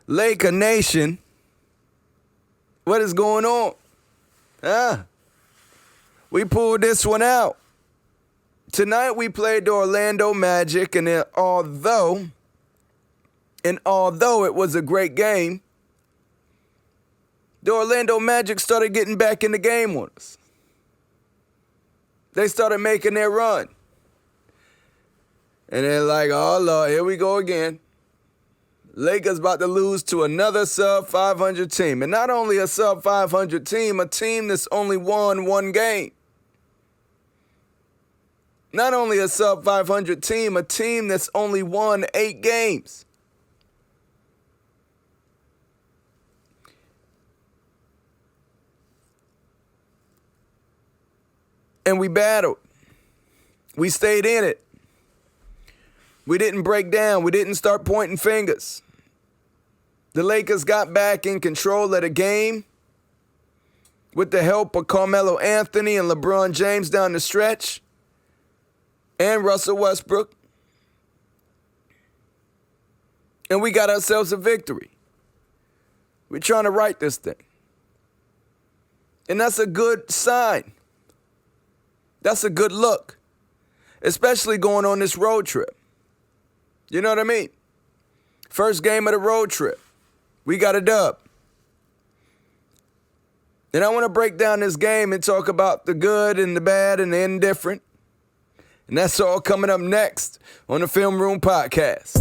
Laker Nation, what is going on? We pulled this one out. Tonight we played the Orlando Magic, and although it was a great game, the Orlando Magic started getting back in the game on us. They started making their run. And they're like, oh, Lord, here we go again. Lakers about to lose to another sub-500 team. And not only a sub-500 team, a team that's only won one game. Not only a sub-500 team, a team that's only won 8 games. And we battled. We stayed in it. We didn't break down. We didn't start pointing fingers. The Lakers got back in control of the game with the help of Carmelo Anthony and LeBron James down the stretch and Russell Westbrook. And we got ourselves a victory. We're trying to right this thing. And that's a good sign. That's a good look, especially going on this road trip. You know what I mean? First game of the road trip. We got a dub. And I want to break down this game and talk about the good and the bad and the indifferent. And that's all coming up next on the Film Room Podcast.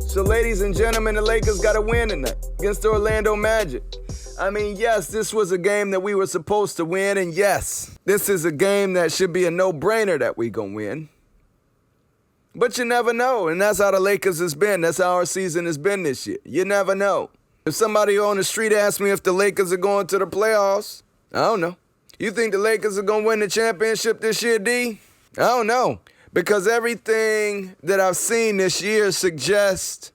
So, ladies and gentlemen, the Lakers got a win tonight against the Orlando Magic. I mean, yes, this was a game that we were supposed to win, and yes, this is a game that should be a no-brainer that we gonna win. But you never know, and that's how the Lakers has been. That's how our season has been this year. You never know. If somebody on the street asks me if the Lakers are going to the playoffs, I don't know. You think the Lakers are gonna win the championship this year, D? I don't know. Because everything that I've seen this year suggests,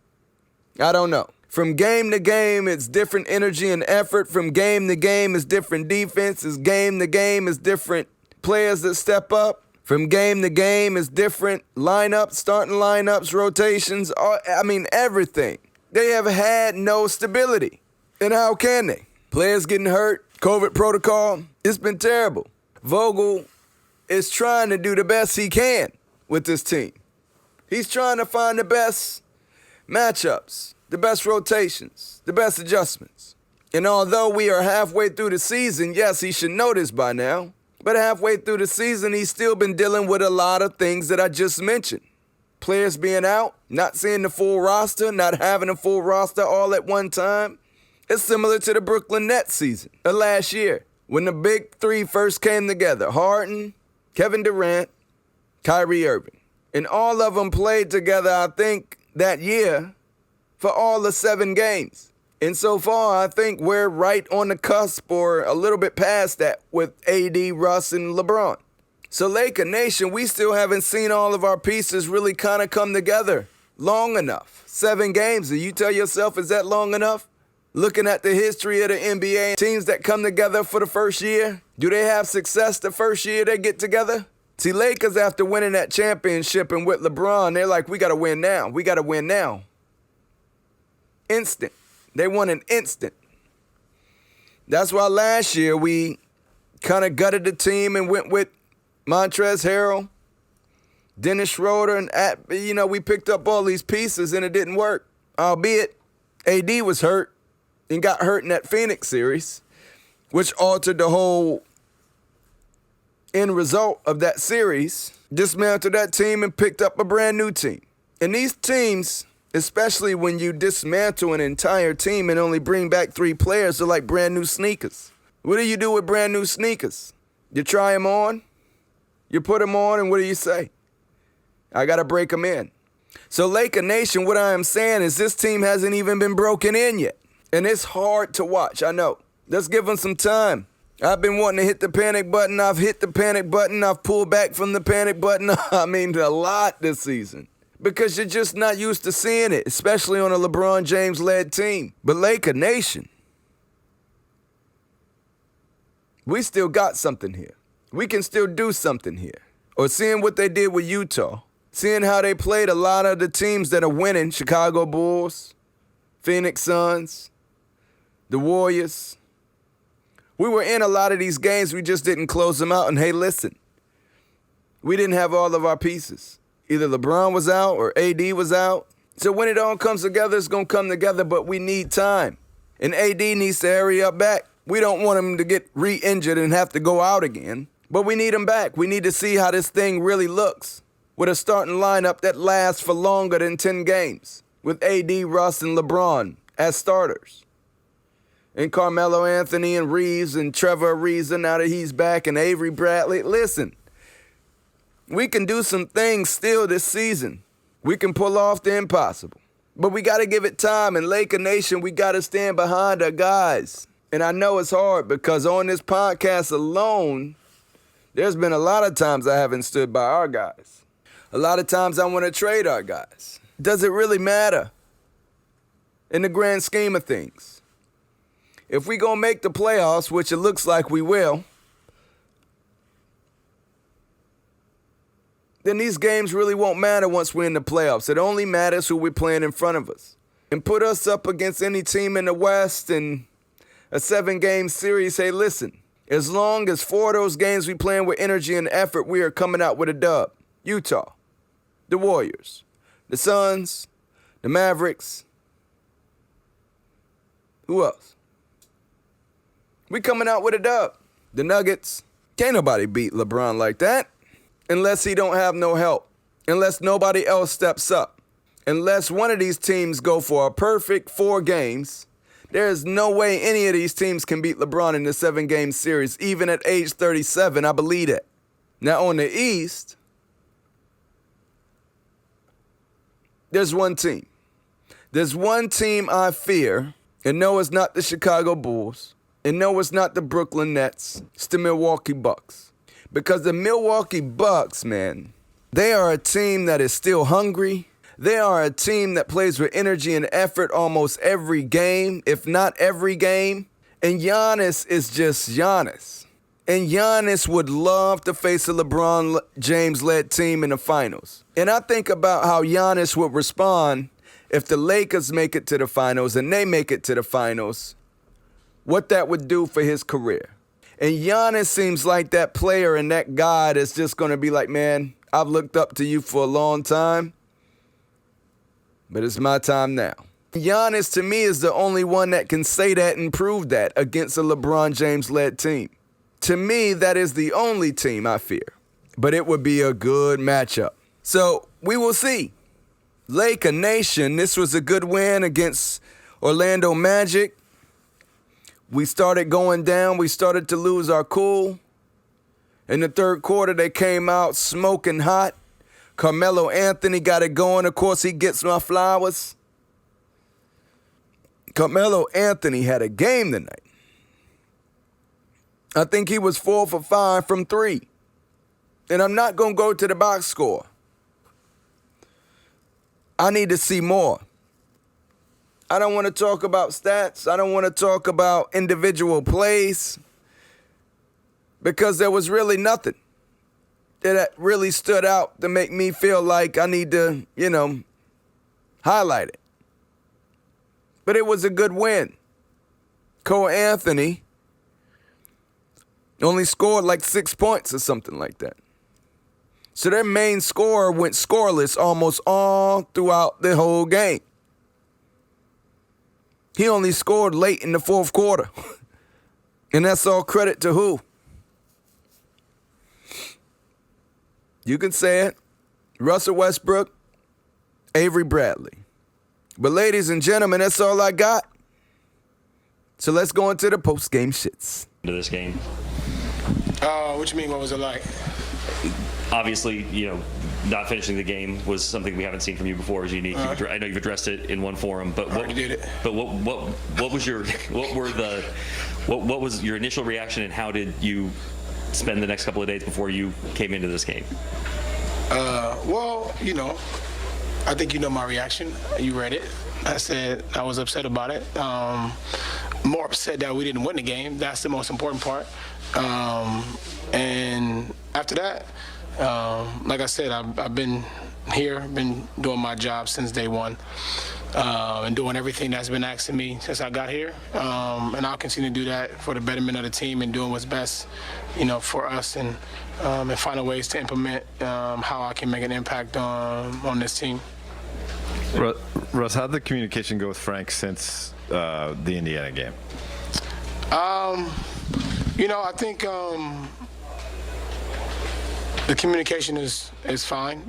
I don't know. From game to game, it's different energy and effort. From game to game, it's different defense. It's game to game, it's different players that step up. From game to game, it's different lineups, starting lineups, rotations. I mean, everything. They have had no stability. And how can they? Players getting hurt, COVID protocol. It's been terrible. Vogel is trying to do the best he can with this team. He's trying to find the best matchups, the best rotations, the best adjustments. And although we are halfway through the season, yes, he should know this by now, but halfway through the season, he's still been dealing with a lot of things that I just mentioned. Players being out, not seeing the full roster, not having a full roster all at one time. It's similar to the Brooklyn Nets season of last year when the big three first came together. Harden, Kevin Durant, Kyrie Irving. And all of them played together, I think, that year for all the 7 games. And so far, I think we're right on the cusp or a little bit past that with AD, Russ, and LeBron. So Laker Nation, we still haven't seen all of our pieces really kind of come together long enough. 7 games, and you tell yourself, is that long enough? Looking at the history of the NBA, teams that come together for the first year, do they have success the first year they get together? See, Lakers, after winning that championship and with LeBron, they're like, we got to win now. We got to win now. Instant. They won an instant. That's why last year we kind of gutted the team and went with Montrezl Harrell, Dennis Schroeder, and we picked up all these pieces and it didn't work. Albeit AD was hurt and got hurt in that Phoenix series, which altered the whole end result of that series. Dismantled that team and picked up a brand new team. And these teams, especially when you dismantle an entire team and only bring back 3 players, are like brand new sneakers. What do you do with brand new sneakers? You try them on, you put them on, and what do you say? I got to break them in. So Laker Nation, what I am saying is this team hasn't even been broken in yet. And it's hard to watch, I know. Let's give them some time. I've been wanting to hit the panic button. I've hit the panic button. I've pulled back from the panic button. I mean, a lot this season. Because you're just not used to seeing it, especially on a LeBron James-led team. But Laker Nation, we still got something here. We can still do something here. Or seeing what they did with Utah, Seeing how they played a lot of the teams that are winning, Chicago Bulls, Phoenix Suns, the Warriors. We were in a lot of these games, we just didn't close them out. And hey, listen, we didn't have all of our pieces. Either LeBron was out or AD was out. So when it all comes together, it's going to come together, but we need time. And AD needs to hurry up back. We don't want him to get re-injured and have to go out again, but we need him back. We need to see how this thing really looks with a starting lineup that lasts for longer than 10 games, with AD, Russ, and LeBron as starters. And Carmelo Anthony and Reeves and Trevor Ariza, now that he's back, and Avery Bradley. Listen, we can do some things still this season. We can pull off the impossible. But we got to give it time. And Laker Nation, we got to stand behind our guys. And I know it's hard because on this podcast alone, there's been a lot of times I haven't stood by our guys. A lot of times I want to trade our guys. Does it really matter in the grand scheme of things? If we going to make the playoffs, which it looks like we will, then these games really won't matter once we're in the playoffs. It only matters who we're playing in front of us. And put us up against any team in the West in a 7-game series. Hey, listen, as long as 4 of those games we playing with energy and effort, we are coming out with a dub. Utah, the Warriors, the Suns, the Mavericks. Who else? We coming out with a dub. The Nuggets. Can't nobody beat LeBron like that. Unless he don't have no help. Unless nobody else steps up. Unless one of these teams go for a perfect 4 games. There is no way any of these teams can beat LeBron in the 7-game series. Even at age 37, I believe it. Now on the East, there's one team. There's one team I fear. And no, it's not the Chicago Bulls. And no, it's not the Brooklyn Nets. It's the Milwaukee Bucks. Because the Milwaukee Bucks, man, they are a team that is still hungry. They are a team that plays with energy and effort almost every game, if not every game. And Giannis is just Giannis. And Giannis would love to face a LeBron James-led team in the finals. And I think about how Giannis would respond if the Lakers make it to the finals and they make it to the finals, what that would do for his career. And Giannis seems like that player and that guy that's just going to be like, man, I've looked up to you for a long time, but it's my time now. Giannis, to me, is the only one that can say that and prove that against a LeBron James-led team. To me, that is the only team I fear. But it would be a good matchup. So we will see. Laker Nation, this was a good win against Orlando Magic. We started going down. We started to lose our cool. In the third quarter, they came out smoking hot. Carmelo Anthony got it going. Of course, he gets my flowers. Carmelo Anthony had a game tonight. I think he was 4 for 5 from 3. And I'm not going to go to the box score. I need to see more. I don't want to talk about stats. I don't want to talk about individual plays. Because there was really nothing that really stood out to make me feel like I need to, highlight it. But it was a good win. Cole Anthony only scored like 6 points or something like that. So their main scorer went scoreless almost all throughout the whole game. He only scored late in the fourth quarter. And that's all credit to who? You can say it. Russell Westbrook, Avery Bradley. But ladies and gentlemen, that's all I got. So let's go into the post-game shits. To this game. What you mean? What was it like? Obviously, not finishing the game was something we haven't seen from you before. Is unique. I know you've addressed it in one forum, but already did it. But what was your what was your initial reaction, and how did you spend the next couple of days before you came into this game? Well, I think you know my reaction. You read it. I said I was upset about it. More upset that we didn't win the game. That's the most important part. And after that, like I said, I've been here, been doing my job since day one, and doing everything that's been asked of me since I got here. And I'll continue to do that for the betterment of the team and doing what's best, for us, and finding ways to implement how I can make an impact on this team. Russ, how did the communication go with Frank since the Indiana game? I think the communication is fine.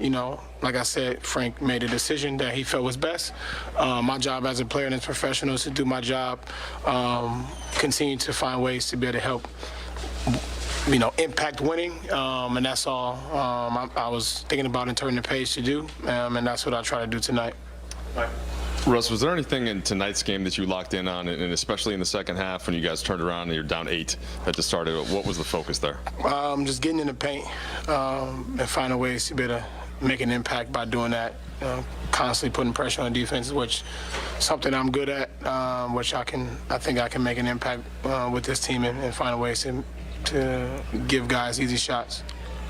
Like I said, Frank made a decision that he felt was best. My job as a player and as professional is to do my job, continue to find ways to be able to help, impact winning, and that's all I was thinking about and turning the page to do, and that's what I try to do tonight. Russ, was there anything in tonight's game that you locked in on, and especially in the second half when you guys turned around and you're down 8 at the start of it? What was the focus there? Just getting in the paint and finding ways to be able to make an impact by doing that. Constantly putting pressure on defense, which is something I'm good at, which I think I can make an impact with this team and find ways to give guys easy shots.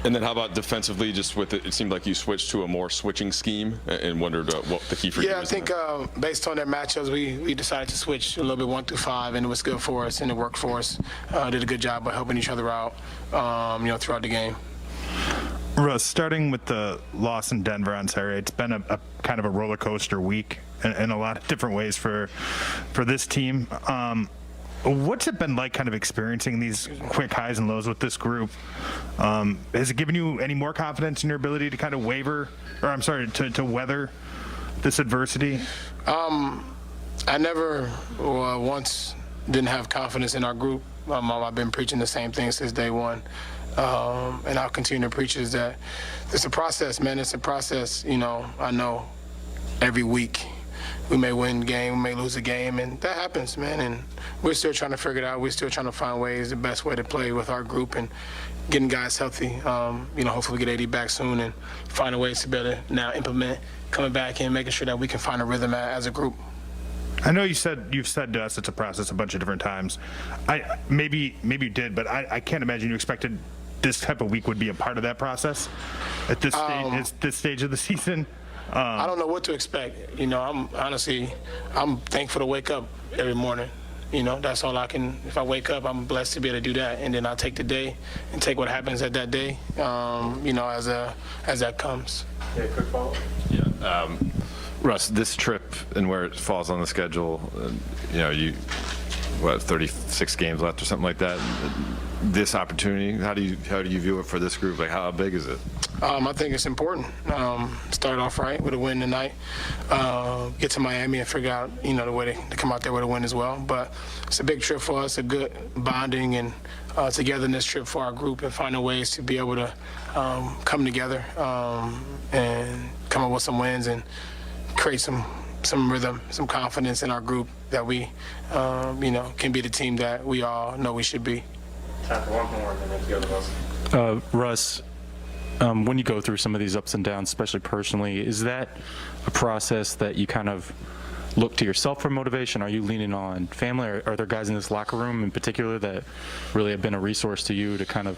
And then how about defensively, just with it seemed like you switched to a more switching scheme and wondered what the key for you was. Yeah, I think based on their matchups, we decided to switch a little bit 1 through 5, and it was good for us and it worked for us. Did a good job of helping each other out, throughout the game. Russ, starting with the loss in Denver on Saturday, it's been a kind of a roller coaster week in a lot of different ways for this team. What's it been like kind of experiencing these quick highs and lows with this group? Has it given you any more confidence in your ability to kind of to weather this adversity? I never once didn't have confidence in our group. I've been preaching the same thing since day one. And I'll continue to preach is that it's a process, man. It's a process. I know every week we may win a game, we may lose a game, and that happens, man. And we're still trying to figure it out. We're still trying to find ways, the best way to play with our group and getting guys healthy. Hopefully get AD back soon and find a ways to be able to now implement coming back and making sure that we can find a rhythm as a group. I know you've said to us it's a process a bunch of different times. Maybe you did, but I can't imagine you expected this type of week would be a part of that process at this stage of the season. I don't know what to expect. I'm thankful to wake up every morning. That's all I can. If I wake up, I'm blessed to be able to do that, and then I take the day and take what happens at that day. As that comes. Yeah, quick follow-up. Yeah. Russ, this trip and where it falls on the schedule, 36 games left or something like that. This opportunity, how do you view it for this group? Like, how big is it? I think it's important. Start off right with a win tonight. Get to Miami and figure out, the way to come out there with a win as well. But it's a big trip for us, a good bonding and togetherness trip for our group, and finding ways to be able to come together and come up with some wins and create some rhythm, some confidence in our group that we, can be the team that we all know we should be. Time for one more, and then let's go to Russ, when you go through some of these ups and downs, especially personally, is that a process that you kind of look to yourself for motivation? Are you leaning on family? Or are there guys in this locker room in particular that really have been a resource to you to kind of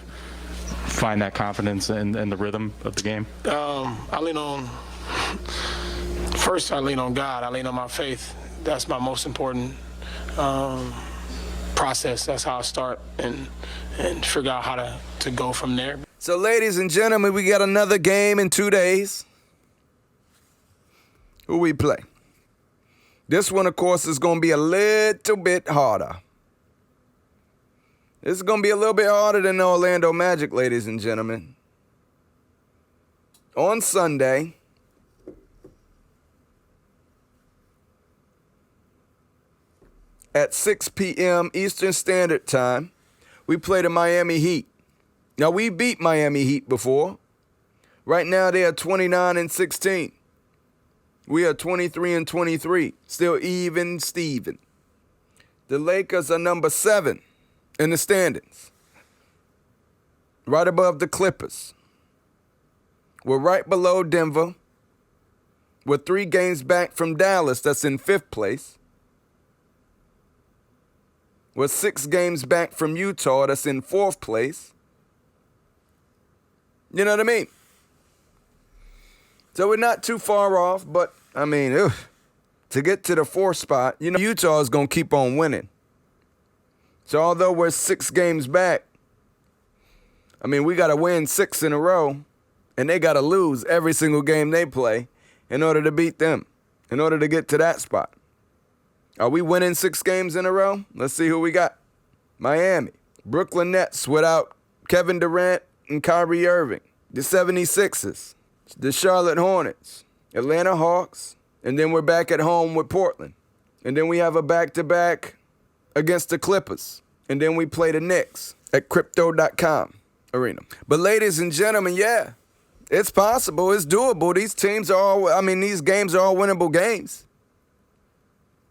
find that confidence and the rhythm of the game? I lean on God. I lean on my faith. That's my most important process. That's how I start and figure out how to go from there. So, ladies and gentlemen, we got another game in 2 days. Who we play? This one, of course, is going to be a little bit harder. This is going to be a little bit harder than the Orlando Magic, ladies and gentlemen. On Sunday, at 6 p.m. Eastern Standard Time, we play the Miami Heat. Now, we beat Miami Heat before. Right now, they are 29-16. We are 23-23. Still even Steven. The Lakers are number 7 in the standings. Right above the Clippers. We're right below Denver. We're 3 games back from Dallas, that's in 5th place. We're 6 games back from Utah, that's in 4th place. You know what I mean? So we're not too far off, but, I mean, to get to the 4th spot, you know, Utah is going to keep on winning. So although we're 6 games back, I mean, we got to win 6 in a row, and they got to lose every single game they play in order to beat them, in order to get to that spot. Are we winning 6 games in a row? Let's see who we got. Miami, Brooklyn Nets without Kevin Durant and Kyrie Irving, the 76ers, the Charlotte Hornets, Atlanta Hawks, and then we're back at home with Portland. And then we have a back-to-back against the Clippers. And then we play the Knicks at Crypto.com arena. But ladies and gentlemen, yeah, it's possible. It's doable. These games are all winnable games.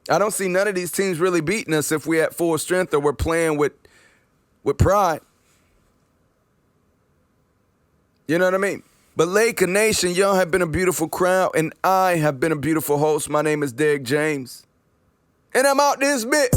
I don't see none of these teams really beating us if we're at full strength or we're playing with pride. You know what I mean? But Laker Nation, y'all have been a beautiful crowd, and I have been a beautiful host. My name is Derek James, and I'm out this bit.